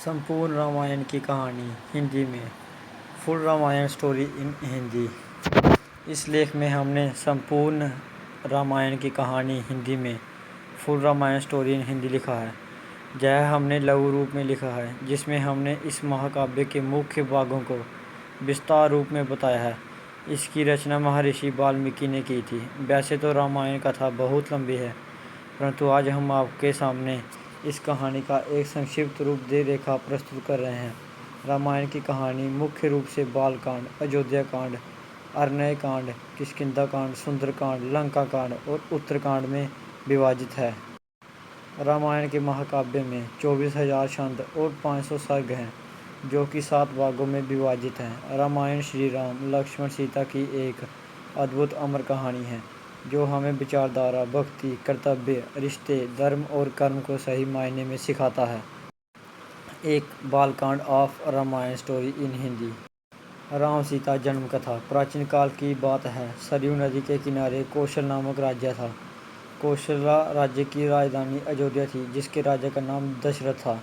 संपूर्ण रामायण की कहानी हिंदी में। Full Ramayana story in Hindi. इस लेख में हमने संपूर्ण रामायण की कहानी हिंदी में full Ramayana story in Hindi लिखा है। यह हमने लघु रूप में लिखा है, जिसमें हमने इस महाकाव्य के मुख्य भागों को विस्तार रूप में बताया है। इसकी रचना महर्षि वाल्मीकि ने की थी। वैसे तो रामायण कथा बहुत लंबी है, परंतु आज हम आपके सामने इस कहानी का एक संक्षिप्त रूप दे रेखा प्रस्तुत कर रहे हैं। रामायण की कहानी मुख्य रूप से बालकांड, अयोध्या कांड, अरण्य कांड, किष्किंधा कांड, सुंदरकांड, लंका कांड और उत्तरकांड में विभाजित है। रामायण के महाकाव्य में 24,000 छंद और 500 सर्ग हैं, जो कि 7 भागों में विभाजित हैं। रामायण श्री राम, लक्ष्मण, सीता की एक अद्भुत अमर कहानी है, जो हमें विचारधारा, भक्ति, कर्तव्य, रिश्ते, धर्म और कर्म को सही मायने में सिखाता है। एक Balakanda of Ramayana story in Hindi. Ram Sita जन्म कथा। प्राचीन काल की बात है। सरयू नदी के किनारे कौशल नामक राज्य था। कौशला राज्य की राजधानी अयोध्या थी, जिसके राजा का नाम दशरथ था।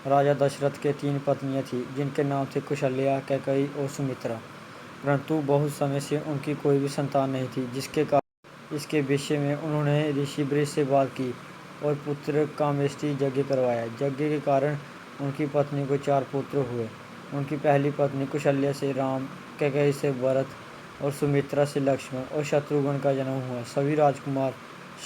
राजा दशरथ के 3 पत्नियां थीं, जिनके नाम थे कौशल्या, कैकेयी और सुमित्रा। परंतु बहुत समय से उनकी कोई भी संतान नहीं थी, जिसके कारण इसके विषय में उन्होंने ऋषि वृष से बात की और पुत्र कामेष्टि यज्ञ करवाया। यज्ञ के कारण उनकी पत्नी को 4 पुत्र हुए। उनकी पहली पत्नी कौशल्या से राम, कैकेयी से भरत और सुमित्रा से लक्ष्मण और शत्रुघ्न का जन्म हुआ। सभी राजकुमार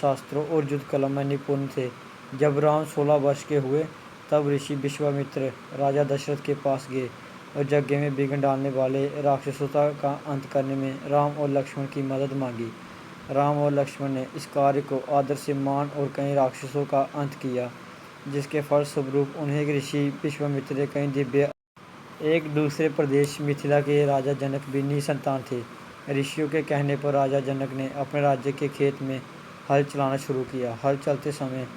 शास्त्रों और युद्ध कला में निपुण थे। जब राम 16 वर्ष के हुए, तब ऋषि विश्वामित्र राजा दशरथ के पास गए और यज्ञ में विघ्न डालने वाले राक्षसों का अंत करने में राम और लक्ष्मण की मदद मांगी। राम और लक्ष्मण ने इस कार्य को आदर से मान और कई राक्षसों का अंत किया, जिसके फलस्वरूप उन्हें ऋषि विश्वामित्र ने कई दिव्य। एक दूसरे प्रदेश मिथिला के राजा जनक भी निसंतान थे। ऋषियों के कहने पर राजा जनक ने अपने राज्य के खेत में हल चलाना शुरू किया। हल चलते समय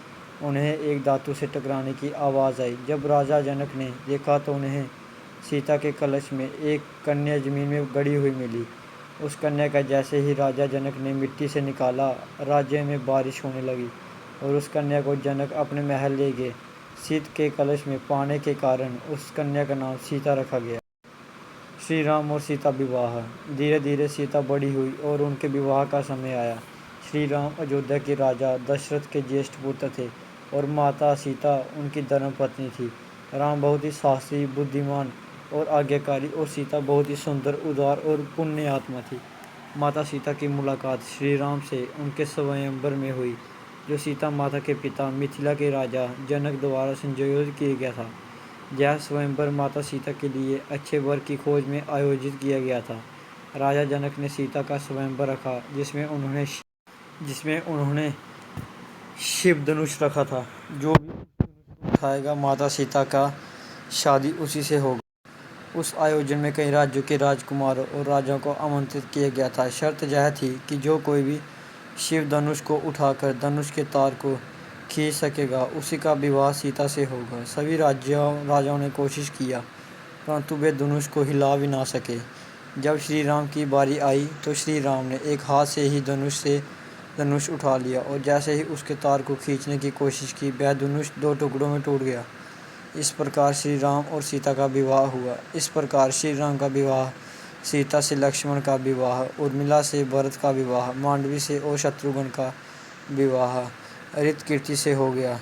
उन्हें एक धातु से टकराने की आवाज़ आई। जब राजा जनक ने देखा तो उन्हें सीता के कलश में एक कन्या जमीन में गड़ी हुई मिली। उस कन्या का जैसे ही राजा जनक ने मिट्टी से निकाला, राज्य में बारिश होने लगी और उस कन्या को जनक अपने महल ले गए। सीत के कलश में पाने के कारण उस कन्या का नाम सीता रखा गया। श्री राम और सीता विवाह। धीरे धीरे सीता बड़ी हुई और उनके विवाह का समय आया। श्री राम अयोध्या के राजा दशरथ के ज्येष्ठ पुत्र थे और माता सीता उनकी धर्मपत्नी थी। राम बहुत ही साहसी, बुद्धिमान और आज्ञाकारी और सीता बहुत ही सुंदर, उदार और पुण्य आत्मा थी। माता सीता की मुलाकात श्री राम से उनके स्वयंवर में हुई, जो सीता माता के पिता मिथिला के राजा जनक द्वारा संयोजित किया गया था। यह स्वयंवर माता सीता के लिए अच्छे वर की खोज में आयोजित किया गया था। राजा जनक ने सीता का स्वयंवर रखा, जिसमें उन्होंने शिव धनुष रखा था। जो भी उठाएगा, माता सीता का शादी उसी से होगा। उस आयोजन में कई राज्यों के राजकुमारों और राजाओं को आमंत्रित किया गया था। शर्त यह थी कि जो कोई भी शिव धनुष को उठाकर धनुष के तार को खींच सकेगा, उसी का विवाह सीता से होगा। सभी राजाओं ने कोशिश किया, परंतु वे धनुष को हिला भी ना सके। जब श्री राम की बारी आई तो श्री राम ने एक हाथ से ही धनुष उठा लिया और जैसे ही उसके तार को खींचने की कोशिश की, वह धनुष 2 टुकड़ों में टूट गया। इस प्रकार श्री राम और सीता का विवाह हुआ। इस प्रकार श्री राम का विवाह, सीता से लक्ष्मण का विवाह, उर्मिला से भरत का विवाह, मांडवी से और शत्रुघ्न का विवाह ऋतकीर्ति से हो गया।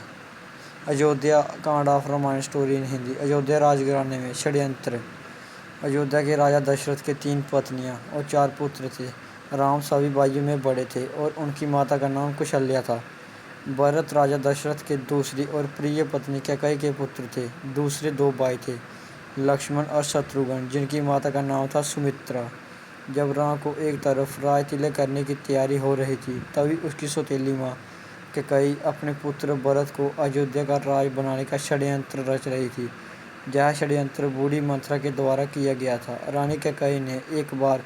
Ayodhya Kand of Ramayana story in Hindi. Ayodhya राजघराने में षड्यंत्र। अयोध्या के राजा दशरथ के 3 पत्नियां और 4 पुत्र थे। राम सभी भाइयों में बड़े थे और उनकी माता का नाम कौशल्या था। भरत राजा दशरथ के दूसरी और प्रिय पत्नी कैकेयी के पुत्र थे। दूसरे 2 भाई थे, लक्ष्मण और शत्रुघ्न, जिनकी माता का नाम था सुमित्रा। जब राम को एक तरफ राज तिलक करने की तैयारी हो रही थी, तभी उसकी सौतेली माँ कैकेयी अपने पुत्र भरत को अयोध्या का राज बनाने का षड्यंत्र रच रही थी। यह षड्यंत्र बूढ़ी मंथरा के द्वारा किया गया था। रानी कैकेयी ने एक बार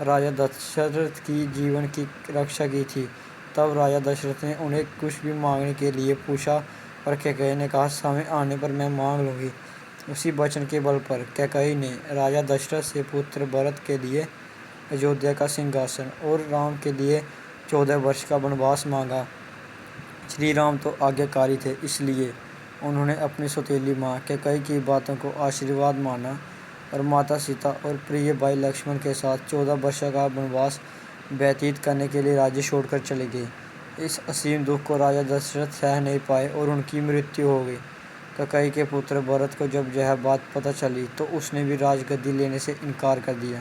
राजा दशरथ की जीवन की रक्षा की थी। तब राजा दशरथ ने उन्हें कुछ भी मांगने के लिए पूछा, पर कैकेयी ने कहा, समय आने पर मैं मांग लूँगी। उसी वचन के बल पर कैकेयी ने राजा दशरथ से पुत्र भरत के लिए अयोध्या का सिंहासन और राम के लिए 14 वर्ष का वनवास मांगा। श्री राम तो आज्ञाकारी थे, इसलिए उन्होंने अपनी सौतेली माँ कैकेयी की बातों को आशीर्वाद माना और माता सीता और प्रिय भाई लक्ष्मण के साथ 14 वर्ष का वनवास व्यतीत करने के लिए राज्य छोड़कर चले गए। इस असीम दुख को राजा दशरथ सह नहीं पाए और उनकी मृत्यु हो गई। कैकेयी के पुत्र भरत को जब यह बात पता चली तो उसने भी राजगद्दी लेने से इनकार कर दिया।